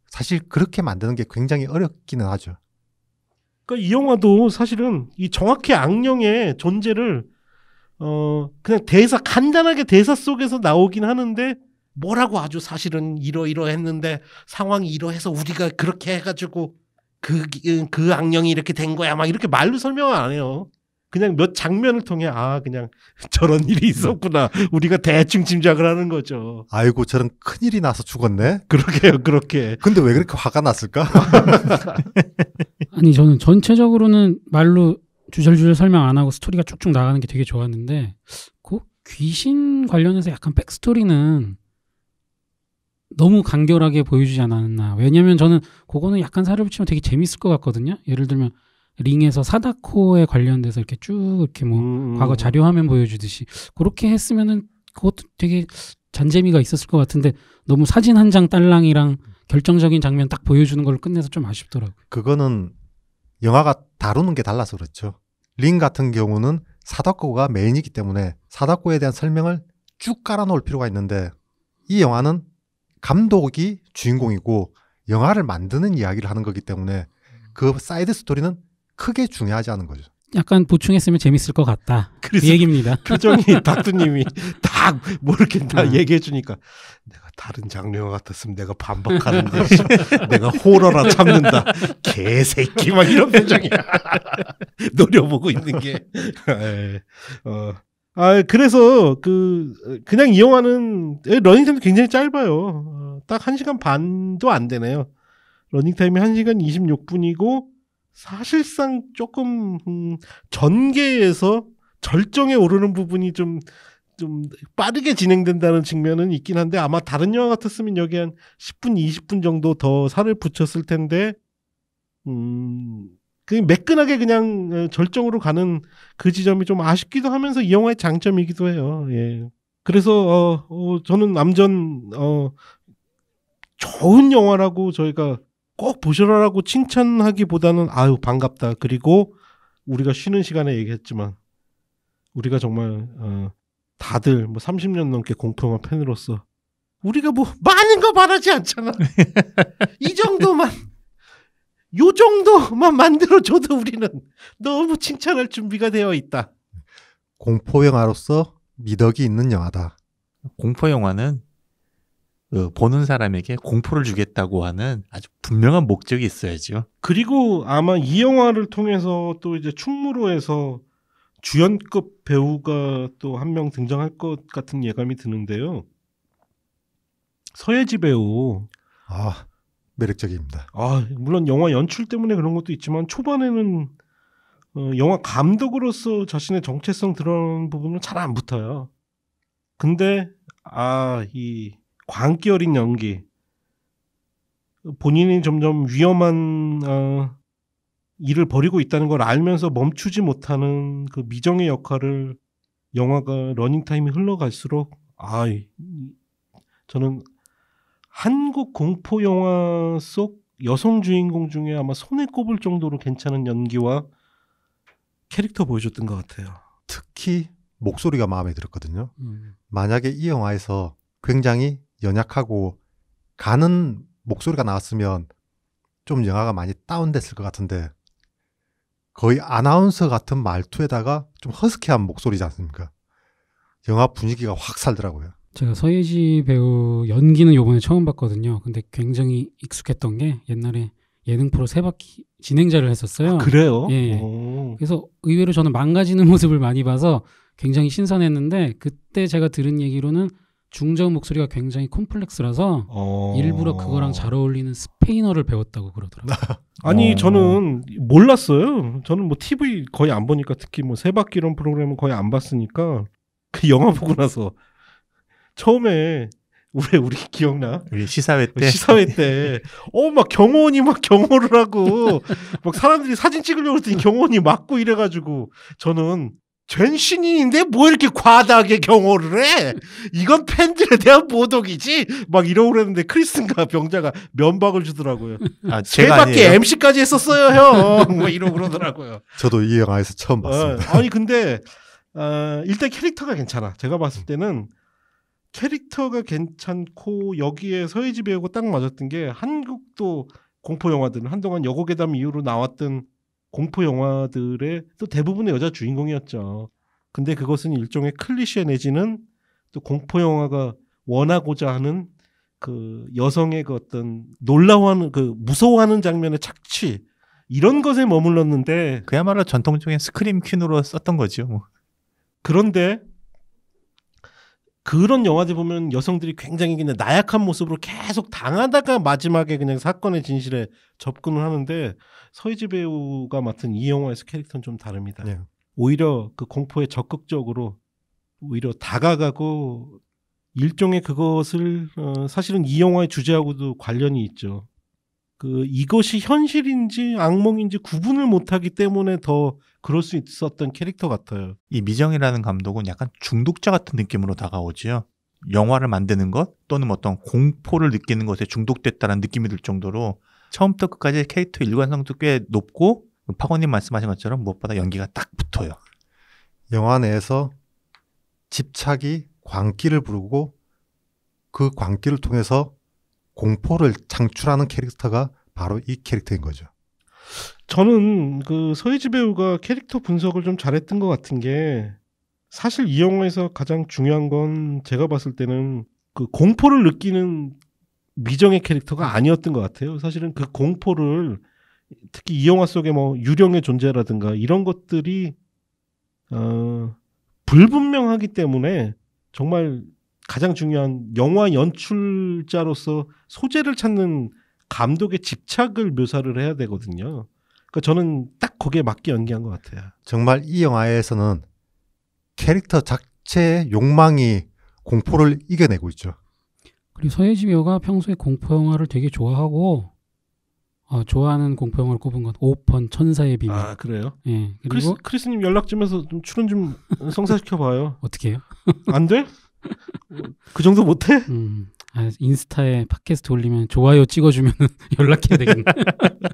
사실 그렇게 만드는 게 굉장히 어렵기는 하죠. 그러니까 이 영화도 사실은 이 정확히 악령의 존재를 그냥 간단하게 대사 속에서 나오긴 하는데, 뭐라고 아주 사실은 이러했는데 상황이 이러해서 우리가 그렇게 해가지고 그 악령이 이렇게 된 거야 막 이렇게 말로 설명을 안 해요. 그냥 몇 장면을 통해 그냥 저런 일이 있었구나 우리가 대충 짐작을 하는 거죠. 아이고 저런 큰일이 나서 죽었네. 그러게요. 그렇게. 근데 왜 그렇게 화가 났을까? 아니 저는 전체적으로는 말로 주절주절 설명 안 하고 스토리가 쭉쭉 나가는 게 되게 좋았는데, 그 귀신 관련해서 약간 백스토리는 너무 간결하게 보여주지 않았나. 왜냐면 저는 그거는 약간 살을 붙이면 되게 재밌을 것 같거든요. 예를 들면 링에서 사다코에 관련돼서 이렇게 쭉 이렇게 뭐 과거 자료 화면 보여주듯이 그렇게 했으면은 그것도 되게 잔재미가 있었을 것 같은데 너무 사진 한 장 딸랑이랑 결정적인 장면 딱 보여주는 걸로 끝내서 좀 아쉽더라고요. 그거는 영화가 다루는 게 달라서 그렇죠. 링 같은 경우는 사다코가 메인이기 때문에 사다코에 대한 설명을 쭉 깔아놓을 필요가 있는데 이 영화는 감독이 주인공이고 영화를 만드는 이야기를 하는 거기 때문에 그 사이드 스토리는 크게 중요하지 않은 거죠. 약간 보충했으면 재밌을 것 같다. 그 그래서 얘기입니다. 표정이 닥두님이 딱 뭐 이렇게 다 음. 얘기해 주니까 내가 다른 장르 영화 같았으면 내가 반박하는데 내가 호러라 참는다 개새끼 막 이런 표정이야. 노려보고 있는 게. 그래서 그냥 이 영화는 러닝타임도 굉장히 짧아요. 딱 1시간 반도 안 되네요. 러닝타임이 1시간 26분이고 사실상 조금 전개에서 절정에 오르는 부분이 좀 빠르게 진행된다는 측면은 있긴 한데 아마 다른 영화 같았으면 여기 한 10분, 20분 정도 더 살을 붙였을 텐데 그냥 매끈하게 그냥 절정으로 가는 그 지점이 좀 아쉽기도 하면서 이 영화의 장점이기도 해요. 예. 그래서 저는 남전 좋은 영화라고 저희가 꼭 보셔라라고 칭찬하기보다는 아유 반갑다. 그리고 우리가 쉬는 시간에 얘기했지만 우리가 정말 다들 뭐 30년 넘게 공포영화 팬으로서 우리가 뭐 많은 거 바라지 않잖아. 이 정도만 요 정도만 만들어줘도 우리는 너무 칭찬할 준비가 되어 있다. 공포 영화로서 미덕이 있는 영화다. 공포 영화는 보는 사람에게 공포를 주겠다고 하는 아주 분명한 목적이 있어야죠. 그리고 아마 이 영화를 통해서 또 이제 충무로에서 주연급 배우가 또 한 명 등장할 것 같은 예감이 드는데요. 서예지 배우. 매력적입니다. 물론 영화 연출 때문에 그런 것도 있지만 초반에는 영화 감독으로서 자신의 정체성 드러나는 부분은 잘 안 붙어요. 근데 이 광기 어린 연기, 본인이 점점 위험한 일을 벌이고 있다는 걸 알면서 멈추지 못하는 그 미정의 역할을 영화가 러닝타임이 흘러갈수록 저는 한국 공포 영화 속 여성 주인공 중에 아마 손에 꼽을 정도로 괜찮은 연기와 캐릭터 보여줬던 것 같아요. 특히 목소리가 마음에 들었거든요. 만약에 이 영화에서 굉장히 연약하고 가는 목소리가 나왔으면 좀 영화가 많이 다운됐을 것 같은데 거의 아나운서 같은 말투에다가 좀 허스키한 목소리지 않습니까? 영화 분위기가 확 살더라고요. 제가 서예지 배우 연기는 요번에 처음 봤거든요. 근데 굉장히 익숙했던 게 옛날에 예능 프로 세바퀴 진행자를 했었어요. 그래요? 예. 그래서 의외로 저는 망가지는 모습을 많이 봐서 굉장히 신선했는데 그때 제가 들은 얘기로는 중저음 목소리가 굉장히 콤플렉스라서 일부러 그거랑 잘 어울리는 스페인어를 배웠다고 그러더라고요. 아니 저는 몰랐어요. 저는 뭐 TV 거의 안 보니까 특히 뭐 세바퀴 이런 프로그램은 거의 안 봤으니까 그 영화 보고 나서 처음에 우리 기억나? 우리 시사회 때 막 경호원이 막 경호를 하고 막 사람들이 사진 찍으려고 했더니 경호원이 막고 이래가지고 저는 젠신인인데 뭐 이렇게 과다하게 경호를 해? 이건 팬들에 대한 모독이지? 막 이러고 그랬는데 크리스인가 병자가 면박을 주더라고요. 제가 세바퀴 MC까지 했었어요 형. 뭐 이러고 그러더라고요. 저도 이 영화에서 처음 봤습니다. 아니 근데 일단 캐릭터가 괜찮아. 제가 봤을 때는 캐릭터가 괜찮고 여기에 서예지 배우가 딱 맞았던 게 한국도 공포 영화들은 한동안 여고괴담 이후로 나왔던 공포 영화들의 또 대부분의 여자 주인공이었죠. 근데 그것은 일종의 클리셰 내지는 또 공포 영화가 원하고자 하는 그 여성의 그 어떤 놀라워하는 그 무서워하는 장면의 착취 이런 것에 머물렀는데 그야말로 전통적인 스크림 퀸으로 썼던 거죠. 뭐. 그런데 그런 영화들 보면 여성들이 굉장히 그냥 나약한 모습으로 계속 당하다가 마지막에 그냥 사건의 진실에 접근을 하는데 서예지 배우가 맡은 이 영화에서 캐릭터는 좀 다릅니다. 네. 오히려 그 공포에 적극적으로 오히려 다가가고 일종의 그것을 사실은 이 영화의 주제하고도 관련이 있죠. 이것이 현실인지 악몽인지 구분을 못하기 때문에 더 그럴 수 있었던 캐릭터 같아요. 이 미정이라는 감독은 약간 중독자 같은 느낌으로 다가오지요. 영화를 만드는 것 또는 어떤 공포를 느끼는 것에 중독됐다는 느낌이 들 정도로 처음부터 끝까지 캐릭터 일관성도 꽤 높고 파고님 말씀하신 것처럼 무엇보다 연기가 딱 붙어요. 영화 내에서 집착이 광기를 부르고 그 광기를 통해서 공포를 창출하는 캐릭터가 바로 이 캐릭터인 거죠. 저는 그 서예지 배우가 캐릭터 분석을 좀 잘했던 것 같은 게 사실 이 영화에서 가장 중요한 건 제가 봤을 때는 그 공포를 느끼는 미정의 캐릭터가 아니었던 것 같아요. 사실은 그 공포를 특히 이 영화 속에 뭐 유령의 존재라든가 이런 것들이 불분명하기 때문에 정말 가장 중요한 영화 연출자로서 소재를 찾는 감독의 집착을 묘사를 해야 되거든요. 그러니까 저는 딱 거기에 맞게 연기한 것 같아요. 정말 이 영화에서는 캐릭터 자체의 욕망이 공포를 이겨내고 있죠. 그리고 서예지 배우가 평소에 공포 영화를 되게 좋아하고 좋아하는 공포 영화를 꼽은 건 오펀 천사의 비밀. 아 그래요? 예. 그리고 크리스님 연락 좀 해서 좀 출연 좀 성사시켜봐요. 어떻게 해요? 안 돼? 그 정도 못해? 인스타에 팟캐스트 올리면 좋아요 찍어주면 연락해야 되겠네.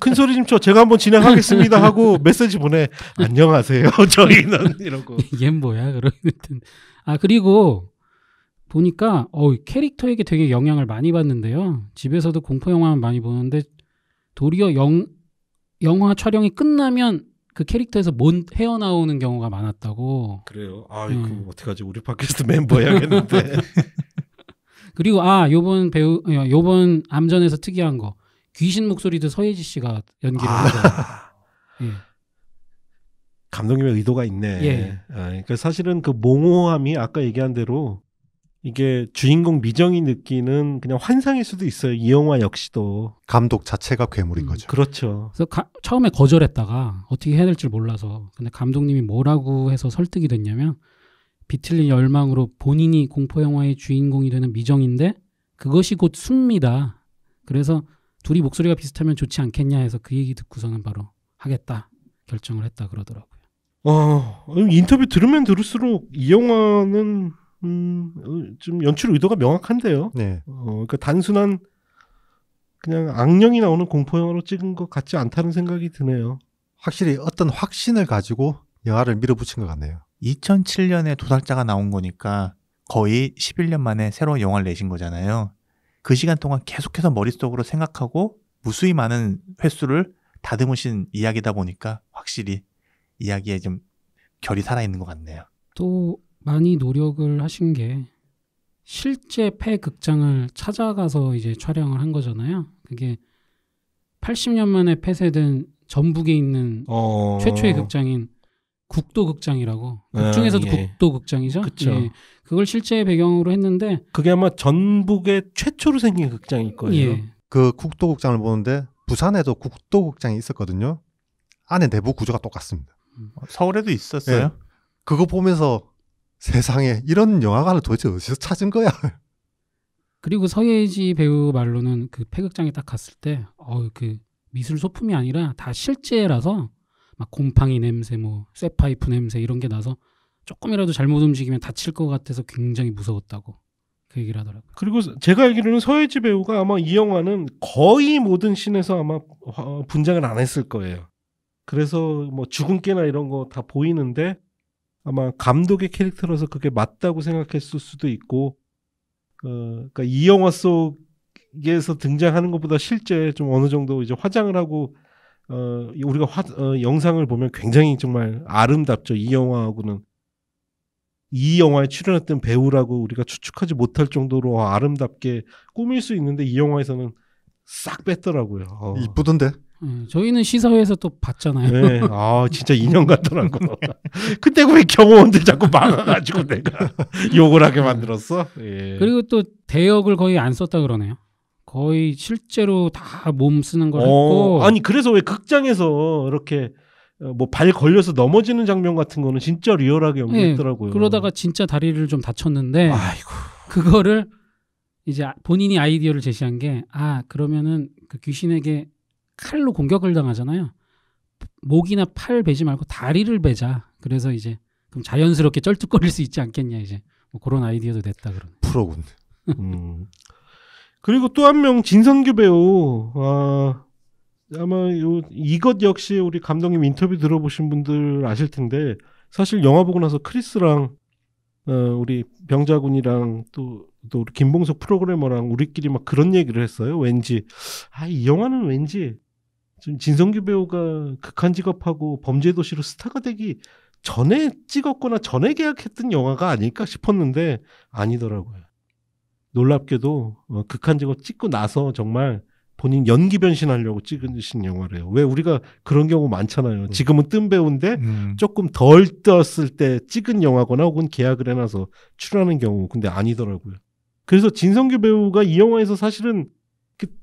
큰 소리 좀 쳐. 제가 한번 진행하겠습니다 하고 메시지 보내. 안녕하세요. 저희는 이러고. 이게 뭐야? 그러거든. 그리고 보니까 캐릭터에게 되게 영향을 많이 받는데요. 집에서도 공포 영화만 많이 보는데 도리어 영화 촬영이 끝나면 그 캐릭터에서 헤어나오는 경우가 많았다고. 그래요? 이거 어떡하지? 우리 팟캐스트 멤버 해야겠는데. 그리고 요번 암전에서 특이한 거 귀신 목소리도 서예지 씨가 연기를 하더라고요. 예. 감독님의 의도가 있네. 예. 그러니까 사실은 그 몽호함이 아까 얘기한 대로 이게 주인공 미정이 느끼는 그냥 환상일 수도 있어요. 이 영화 역시도. 감독 자체가 괴물인 거죠. 그렇죠. 그래서 처음에 거절했다가 어떻게 해야 될지 몰라서 근데 감독님이 뭐라고 해서 설득이 됐냐면 비틀린 열망으로 본인이 공포영화의 주인공이 되는 미정인데 그것이 곧 숨니다. 그래서 둘이 목소리가 비슷하면 좋지 않겠냐 해서 그 얘기 듣고서는 바로 하겠다 결정을 했다 그러더라고요. 인터뷰 들으면 들을수록 이 영화는 좀 연출 의도가 명확한데요. 네. 그러니까 단순한 그냥 악령이 나오는 공포영화로 찍은 것 같지 않다는 생각이 드네요. 확실히 어떤 확신을 가지고 영화를 밀어붙인 것 같네요. 2007년에 도살자가 나온 거니까 거의 11년 만에 새로운 영화를 내신 거잖아요. 그 시간 동안 계속해서 머릿속으로 생각하고 무수히 많은 횟수를 다듬으신 이야기다 보니까 확실히 이야기에 좀 결이 살아있는 것 같네요. 또 많이 노력을 하신 게 실제 폐극장을 찾아가서 이제 촬영을 한 거잖아요. 그게 80년 만에 폐쇄된 전북에 있는 최초의 극장인 국도극장이라고. 극 중에서도 국도극장이죠. 그쵸. 예. 그걸 실제 배경으로 했는데 그게 아마 전북에 최초로 생긴 극장일 거예요. 예. 그 국도극장을 보는데 부산에도 국도극장이 있었거든요. 안에 내부 구조가 똑같습니다. 서울에도 있었어요? 네. 그거 보면서 세상에 이런 영화관을 도대체 어디서 찾은 거야? 그리고 서예지 배우 말로는 그 폐극장에 딱 갔을 때 그 미술 소품이 아니라 다 실제라서 막 곰팡이 냄새, 쇠파이프 냄새 이런 게 나서 조금이라도 잘못 움직이면 다칠 것 같아서 굉장히 무서웠다고 그 얘기를 하더라고요. 그리고 제가 알기로는 서예지 배우가 아마 이 영화는 거의 모든 씬에서 아마 분장을 안 했을 거예요. 그래서 뭐 죽은 깨나 이런 거 다 보이는데 아마 감독의 캐릭터라서 그게 맞다고 생각했을 수도 있고, 그러니까 이 영화 속에서 등장하는 것보다 실제 좀 어느 정도 이제 화장을 하고 우리가 영상을 보면 굉장히 정말 아름답죠. 이 영화하고는 이 영화에 출연했던 배우라고 우리가 추측하지 못할 정도로 아름답게 꾸밀 수 있는데 이 영화에서는 싹 뺐더라고요. 이쁘던데? 저희는 시사회에서 또 봤잖아요. 네, 진짜 인형 같더라고. 근데 왜 경호원들 자꾸 막아가지고 내가 욕을 하게 만들었어? 예. 그리고 또 대역을 거의 안 썼다 그러네요. 거의 실제로 다 몸 쓰는 걸 했고. 아니 그래서 왜 극장에서 이렇게 뭐 발 걸려서 넘어지는 장면 같은 거는 진짜 리얼하게 연기했더라고요. 그러다가 진짜 다리를 좀 다쳤는데 아이고. 그거를 이제 본인이 아이디어를 제시한 게 그러면은 그 귀신에게 칼로 공격을 당하잖아요. 목이나 팔 베지 말고 다리를 베자. 그래서 이제 그럼 자연스럽게 쩔뚝거릴 수 있지 않겠냐 이제 뭐 그런 아이디어도 냈다 그러네. 프로군. 그리고 또 한 명 진성규 배우. 아마 이것 역시 우리 감독님 인터뷰 들어보신 분들 아실 텐데 사실 영화 보고 나서 크리스랑 우리 병자군이랑 또 우리 김봉석 프로그래머랑 우리끼리 막 그런 얘기를 했어요. 왠지 이 영화는 왠지 좀 진성규 배우가 극한 직업하고 범죄도시로 스타가 되기 전에 찍었거나 전에 계약했던 영화가 아닐까 싶었는데 아니더라고요. 놀랍게도 극한 직업 찍고 나서 정말 본인 연기 변신하려고 찍으신 영화래요. 왜 우리가 그런 경우 많잖아요. 지금은 뜬 배우인데 조금 덜 떴을 때 찍은 영화거나 혹은 계약을 해놔서 출연하는 경우. 근데 아니더라고요. 그래서 진성규 배우가 이 영화에서 사실은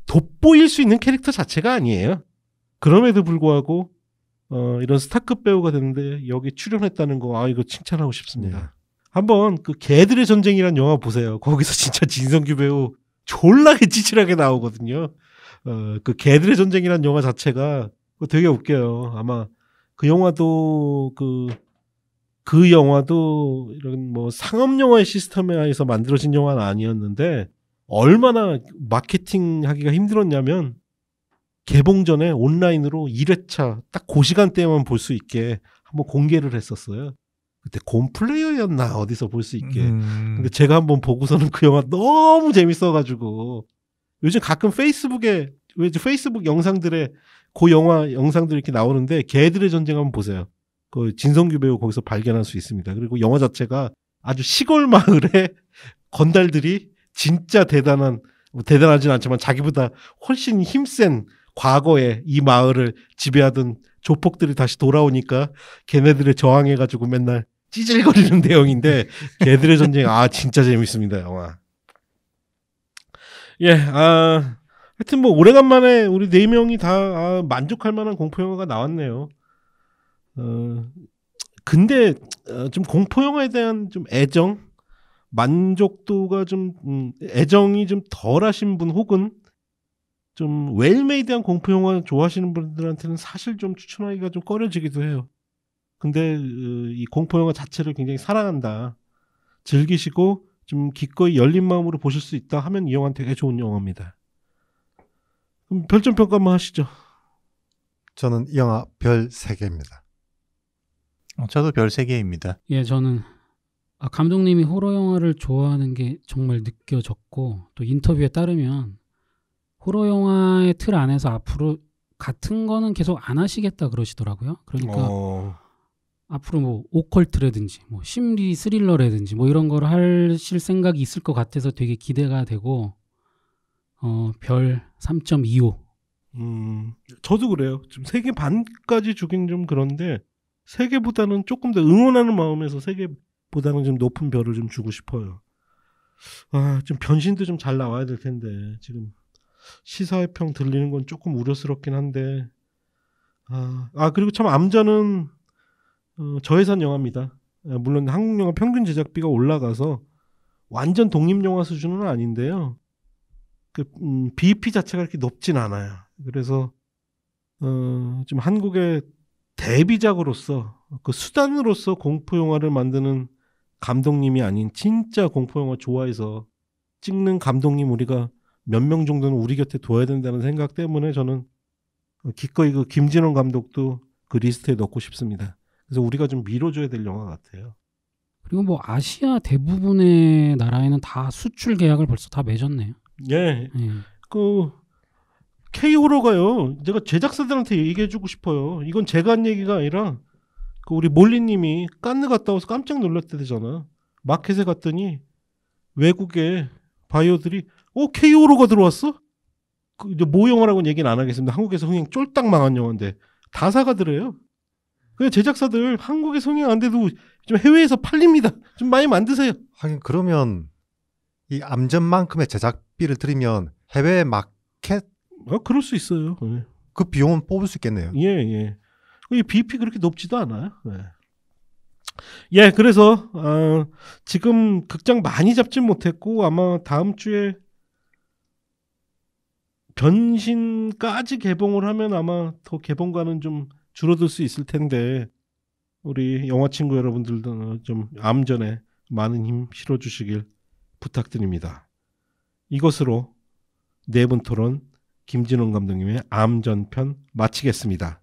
돋보일 수 있는 캐릭터 자체가 아니에요. 그럼에도 불구하고 이런 스타급 배우가 됐는데 여기 출연했다는 거 이거 칭찬하고 싶습니다. 한번 그 개들의 전쟁이라는 영화 보세요. 거기서 진짜 진성규 배우 졸라게 찌질하게 나오거든요. 그 개들의 전쟁이라는 영화 자체가 되게 웃겨요. 아마 그 영화도 그 영화도 이런 뭐 상업 영화의 시스템에 의해서 만들어진 영화는 아니었는데 얼마나 마케팅 하기가 힘들었냐면 개봉 전에 온라인으로 1회차 딱 그 시간대에만 볼 수 있게 한번 공개를 했었어요. 그때 곰플레이어였나 어디서 볼 수 있게. 근데 제가 한번 보고서는 그 영화 너무 재밌어가지고 요즘 가끔 페이스북에 페이스북 영상들에 그 영화 영상들 이렇게 나오는데 개들의 전쟁 한번 보세요. 그 진성규 배우 거기서 발견할 수 있습니다. 그리고 영화 자체가 아주 시골 마을에 건달들이 진짜 대단하진 않지만 자기보다 훨씬 힘센 과거에 이 마을을 지배하던 조폭들이 다시 돌아오니까 걔네들을 저항해가지고 맨날 찌질거리는 내용인데 개들의 전쟁 진짜 재밌습니다 영화. 하여튼 뭐 오래간만에 우리 4명이 다 만족할 만한 공포 영화가 나왔네요. 근데 좀 공포 영화에 대한 좀 애정, 만족도가 좀 애정이 좀 덜하신 분 혹은 좀 웰메이드한 공포 영화 좋아하시는 분들한테는 사실 좀 추천하기가 좀 꺼려지기도 해요. 근데 이 공포 영화 자체를 굉장히 사랑한다, 즐기시고 좀 기꺼이 열린 마음으로 보실 수 있다 하면 이 영화는 되게 좋은 영화입니다. 그럼 별점 평가 한번 하시죠. 저는 이 영화 별 3개입니다. 저도 별 3개입니다. 예, 저는 감독님이 호러 영화를 좋아하는 게 정말 느껴졌고 또 인터뷰에 따르면 호러 영화의 틀 안에서 앞으로 같은 거는 계속 안 하시겠다 그러시더라고요. 그러니까 앞으로 뭐 오컬트라든지 뭐 심리 스릴러라든지 뭐 이런 거를 하실 생각이 있을 것 같아서 되게 기대가 되고 별 3.25. 저도 그래요. 좀 3개 반까지 주긴 좀 그런데 3개보다는 조금 더 응원하는 마음에서 3개보다는 좀 높은 별을 좀 주고 싶어요. 좀 변신도 좀 잘 나와야 될 텐데 지금 시사회 평 들리는 건 조금 우려스럽긴 한데 그리고 참 암전은 저예산 영화입니다. 물론 한국 영화 평균 제작비가 올라가서 완전 독립 영화 수준은 아닌데요. BEP 자체가 그렇게 높진 않아요. 그래서 좀 한국의 데뷔작으로서 그 수단으로서 공포 영화를 만드는 감독님이 아닌 진짜 공포 영화 좋아해서 찍는 감독님 우리가 몇 명 정도는 우리 곁에 둬야 된다는 생각 때문에 저는 기꺼이 그 김진원 감독도 그 리스트에 넣고 싶습니다. 그래서 우리가 좀 밀어줘야 될 영화 같아요. 그리고 뭐 아시아 대부분의 나라에는 다 수출 계약을 벌써 다 맺었네요. 예. 그 K-호러가요. 제가 제작사들한테 얘기해주고 싶어요. 이건 제가 한 얘기가 아니라 그 우리 몰리님이 깐느 갔다 와서 깜짝 놀랐대잖아. 마켓에 갔더니 외국의 바이어들이 K-호러가 들어왔어? 이제 모 영화라고는 얘기는 안 하겠습니다. 한국에서 흥행 쫄딱 망한 영화인데 다 사가더래요. 그래서 제작사들 한국에서 흥행 안 돼도 좀 해외에서 팔립니다. 좀 많이 만드세요. 하긴 그러면 이 암전만큼의 제작비를 들이면 해외 마켓 그럴 수 있어요. 네. 그 비용은 뽑을 수 있겠네요. 예. 이 BEP 그렇게 높지도 않아요. 예, 그래서 지금 극장 많이 잡진 못했고 아마 다음 주에 변신까지 개봉을 하면 아마 더 개봉가는 좀 줄어들 수 있을 텐데 우리 영화 친구 여러분들도 좀 암전에 많은 힘 실어주시길 부탁드립니다. 이것으로 네 분 토론 김진원 감독님의 암전편 마치겠습니다.